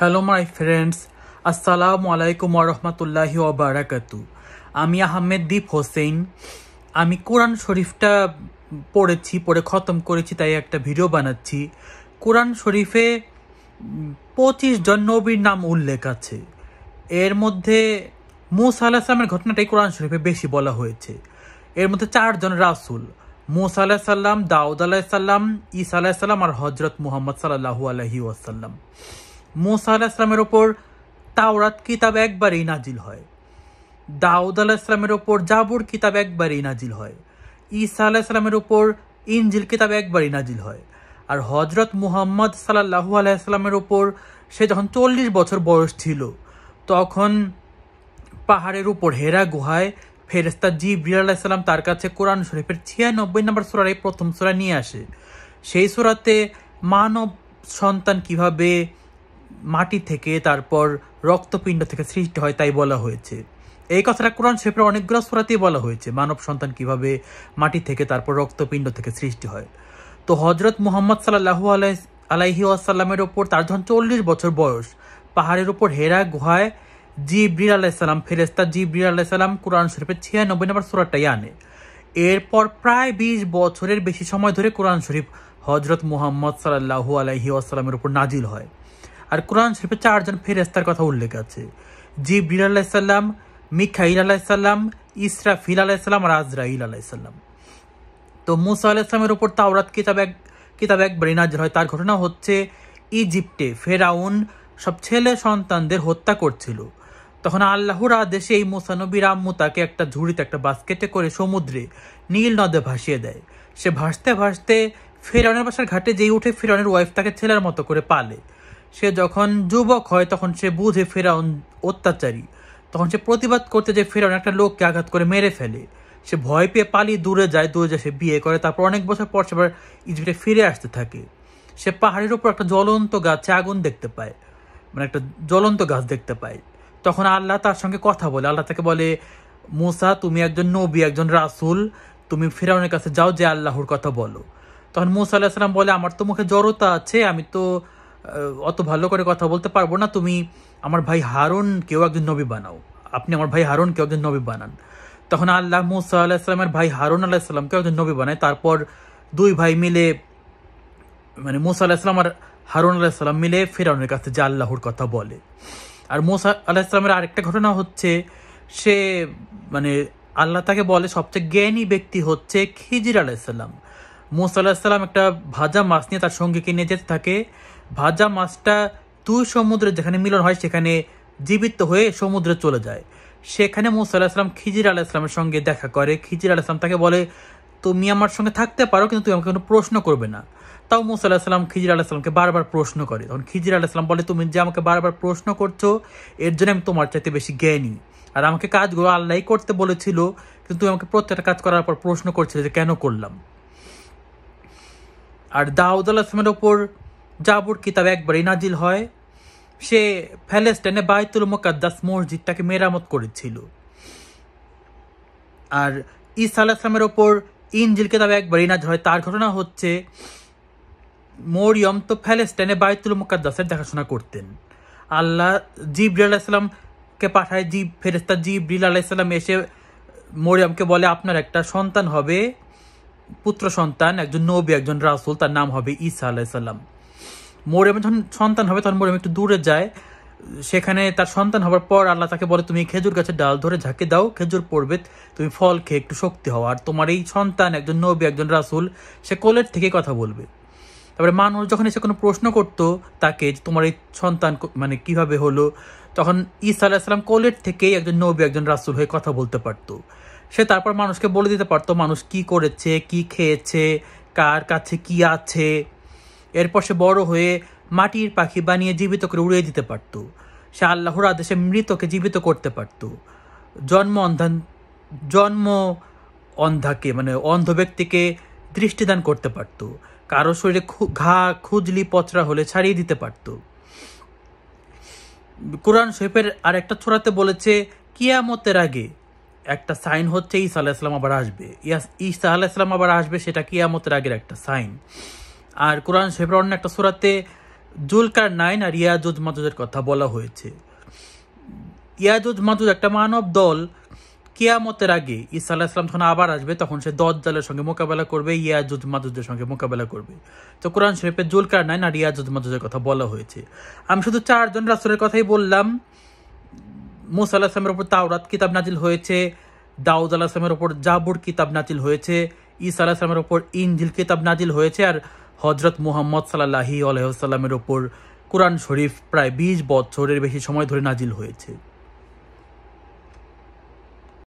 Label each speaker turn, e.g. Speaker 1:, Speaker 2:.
Speaker 1: Hello my friends, আসসালামু আলাইকুম ওরহমতুল্লাহি ওবারাকাতু। আমি আহমেদ দীপ হোসেন। আমি কোরআন শরীফটা পড়ে খতম করেছি, তাই একটা ভিডিও বানাচ্ছি। কোরআন শরীফে 25 জন নবীর নাম উল্লেখ আছে। এর মধ্যে মূসা আলাইহিস সালামের ঘটনাটাই কোরআন শরীফে বেশি বলা হয়েছে। এর মধ্যে 4 জন রাসূল, মূসা আলাইহিস সালাম, দাউদ আলাইহিস সালাম, ঈসা আলাইহিস সালাম আর হযরত মুহাম্মদ সাল্লাল্লাহু আলাইহি ওয়াসাল্লাম। মূসা আলাইহিস সালামের ওপর তাওরাত কিতাব একবারেই নাজিল হয়। দাউদ আলাইহিস সালামের ওপর জাবুর কিতাব একবারেই নাজিল হয়। ঈসা আলাইহিস সালামের ওপর ইনজিল কিতাব একবারেই নাজিল হয়। আর হযরত মুহাম্মদ সাল্লাল্লাহু আলাইহি সাল্লামের ওপর সে যখন 40 বছর বয়স ছিল, তখন পাহাড়ের উপর হেরা গুহায় ফেরেশতা জিবরিল আলাইহিস সালাম তার কাছে কোরআন শরীফের 96 নম্বর সূরার এই প্রথম সূরা নিয়ে আসে। সেই সূরাতে মানব সন্তান কিভাবে মাটি থেকে তারপর রক্তপিণ্ড থেকে সৃষ্টি হয় তাই বলা হয়েছে। এই কথাটা কোরআন শরীফের অনেকগুলো সূরাতেই বলা হয়েছে, মানব সন্তান কিভাবে মাটি থেকে তারপর রক্তপিণ্ড থেকে সৃষ্টি হয়। তো হযরত মুহাম্মদ সাল্লাল্লাহু আলাইহি ওয়াসাল্লামের ওপর তার যখন 40 বছর বয়স, পাহাড়ের উপর হেরা গুহায় জিবরিল আলাইহিস সালাম, ফেরেশতা জিবরিল আলাইহিস সালাম কোরআন শরীফের 96 নম্বর সূরাটাই আনে। এরপর প্রায় 20 বছরের বেশি সময় ধরে কোরআন শরীফ হযরত মুহাম্মদ সাল্লাল্লাহু আলাইহি ওয়াসাল্লামের উপর নাজিল হয়। আর কোরআন শরীফে 4 জন ফেরেশতার কথা উল্লেখ আছে: জিবরিল আলাইহিস সালাম, মিকাইল আলাইহিস সালাম, ইসরাফিল আলাইহিস সালাম আর আজরাইল আলাইহিস সালাম। তো মূসা আলাইহিস সালামের উপর তাওরাত কিতাব একবারই নাজিল হয়। তার ঘটনা হচ্ছে, ইজিপ্টে ফেরাউন সব ছেলে সন্তানদের হত্যা করছিল। তখন আল্লাহর আদেশে এই মূসা নবীর আম্মু তাকে একটা ঝুড়িতে, একটা বাস্কেটে করে সমুদ্রে, নীল নদে ভাসিয়ে দেয়। সে ভাসতে ভাসতে ফেরাউনের বাসার ঘাটে যেই উঠে, ফেরাউনের ওয়াইফ তাকে ছেলের মতো করে পালে। সে যখন যুবক হয় তখন সে বুঝে ফেরাউন অত্যাচারী। তখন সে প্রতিবাদ করতে যে ফেরাউন একটা লোককে আঘাত করে মেরে ফেলে। সে ভয় পেয়ে পালিয়ে দূরে যায় সে বিয়ে করে। তারপর অনেক বছর পর সে আবার ইজিপ্টে ফিরে আসতে থাকে। সে পাহাড়ের উপর একটা জ্বলন্ত গাছে আগুন দেখতে পায়, মানে একটা জ্বলন্ত গাছ দেখতে পায়। তখন আল্লাহ তার সঙ্গে কথা বলে। আল্লাহ তাকে বলে, মূসা, তুমি একজন নবী, একজন রাসূল, তুমি ফেরাউনের কাছে যাও, যে আল্লাহর কথা বলো। তখন মূসা আলাইহিস সালাম বলে, আমার তো মুখে জড়তা আছে, আমি তো অত ভালো করে কথা বলতে পারবো না। তুমি আমার ভাই হারুন কেউ একজন নবী বানাও, আপনি আমার ভাই হারুন কেউ একজন নবী বানান। তখন আল্লাহ মূসা আলাইহিস সালামের ভাই হারুন আলাইহিস সালামকে একজন নবী বানায়। তারপর দুই ভাই মিলে, মানে মূসা আলাইহিস সালাম আর হারুন আলাইহিস সালাম মিলে ফেরাউনের কাছে যে আল্লাহর কথা বলে। আর মূসা আলাইহিস সালামের আরেকটা ঘটনা হচ্ছে, সে মানে আল্লাহ তাকে বলে সবচেয়ে জ্ঞানী ব্যক্তি হচ্ছে খিজির আলাইহিস সালাম। মূসা আলাইহিস সালাম একটা ভাজা মাছ নিয়ে তার সঙ্গীকে নিয়ে যেতে থাকে। ভাজা মাছটা দুই সমুদ্রে যেখানে মিলন হয় সেখানে জীবিত হয়ে সমুদ্রে চলে যায়। সেখানে মূসা আলাইহিস সালাম খিজির আলাইহিস সালামের সঙ্গে দেখা করে। খিজির আলাইহিস সালাম তাকে বলে, তুমি আমার সঙ্গে থাকতে পারো, কিন্তু তুমি আমাকে কোনো প্রশ্ন করবে না। তাও মূসা আলাইহিস সালাম খিজির আলাইহিস সালামকে বারবার প্রশ্ন করে। তখন খিজির আলাইহিস সালাম বলে, তুমি যে আমাকে বারবার প্রশ্ন করছো, এর জন্য আমি তোমার চাইতে বেশি জ্ঞানী। আর আমাকে কাজগুলো আল্লাহই করতে বলেছিল, কিন্তু তুমি আমাকে প্রত্যেকটা কাজ করার পর প্রশ্ন করছিলে যে কেন করলাম। আর দাউদ আলাইহিস সালামের ওপর জাবুর কিতাব একবারই নাজিল হয়। সে প্যালেস্টাইনে বাইতুল মুকাদ্দাস মসজিদটাকে মেরামত করেছিল। আর ঈসা আলাইহিস সালামের ওপর ইনজিল কিতাব একবারই নাজিল হয়। তার ঘটনা হচ্ছে, মরিয়ম তো প্যালেস্টাইনে বাইতুল মুকাদ্দাসের দেখাশোনা করতেন। আল্লাহ জিবরিল আলাইহিস সালামকে পাঠায়। ফেরেশতা জিবরিল আলাইহিস সালাম এসে মরিয়মকে বলে, আপনার একটা সন্তান হবে, পুত্র সন্তান, একজন নবী, একজন রাসূল, তার নাম হবে ঈসা আলাইহিস সালাম। মরিয়মের যখন সন্তান হবে তখন মরিয়ম একটু দূরে যায়। সেখানে তার সন্তান হওয়ার পর আল্লাহ তাকে বলে, তুমি খেজুর গাছের ডাল ধরে ঝাঁকে দাও, খেজুর পড়বে, তুমি ফল খেয়ে একটু শক্তি হও। আর তোমার এই সন্তান একজন নবী, একজন রাসূল, সে কোলের থেকে কথা বলবে। তারপরে মানুষ যখন এসে কোনো প্রশ্ন করতো তাকে, তোমার এই সন্তান মানে কিভাবে হলো, তখন ঈসা আলাইহিস সালাম কোলের থেকেই একজন নবী, একজন রাসূল হয়ে কথা বলতে পারতো। সে তারপর মানুষকে বলে দিতে পারতো মানুষ কি করেছে, কি খেয়েছে, কার কাছে কি আছে। এরপর সে বড় হয়ে মাটির পাখি বানিয়ে জীবিত করে উড়িয়ে দিতে পারত। সে আল্লাহর আদেশে মৃতকে জীবিত করতে পারত। জন্ম অন্ধাকে, মানে অন্ধ ব্যক্তিকে দৃষ্টিদান করতে পারত। কারো শরীরে ঘা, খুজলি, পচরা হলে ছাড়িয়ে দিতে পারত। কোরআন শরীফের আর একটা সূরাতে বলেছে, কিয়ামতের আগে একটা সাইন হচ্ছে ঈসা আলাইহিস সালাম আবার আসবে। ঈসা আলাইহিস সালাম আবার আসবে, সেটা কিয়ামতের আগের একটা সাইন। আর কোরআন শরীফের অন্য একটা সূরাতে জুলকারনাইন আর ইয়াজুজ মাজুজের কথা বলা হয়েছে। ইয়াজুজ মাজুজ একটা মানব দল, কিয়ামতের আগে ঈসা আলাইহিস সালাম যখন আবার আসবে তখন সে দজ্জালের সঙ্গে মোকাবেলা করবে, ইয়াজুজ মাজুজের সঙ্গে মোকাবেলা করবে। তো কোরআন শরীফে জুলকারনাইন আর ইয়াজুজ মাজুজের কথা বলা হয়েছে। আমি শুধু 4 জন রাসূলের কথাই বললাম। মূসা আলাইহিস সালামের উপর তাওরাত কিতাব নাজিল হয়েছে, দাউদ আলাইহিস সালামের উপর জাবুর কিতাব নাজিল হয়েছে, ঈসা আলাইহিস সালামের উপর ইনজিল কিতাব নাজিল হয়েছে, আর হযরত মুহাম্মদ সাল্লাল্লাহু আলাইহি ওয়াসাল্লামের উপর কোরআন শরীফ প্রায় 20 বছরের বেশি সময় ধরে নাজিল হয়েছে।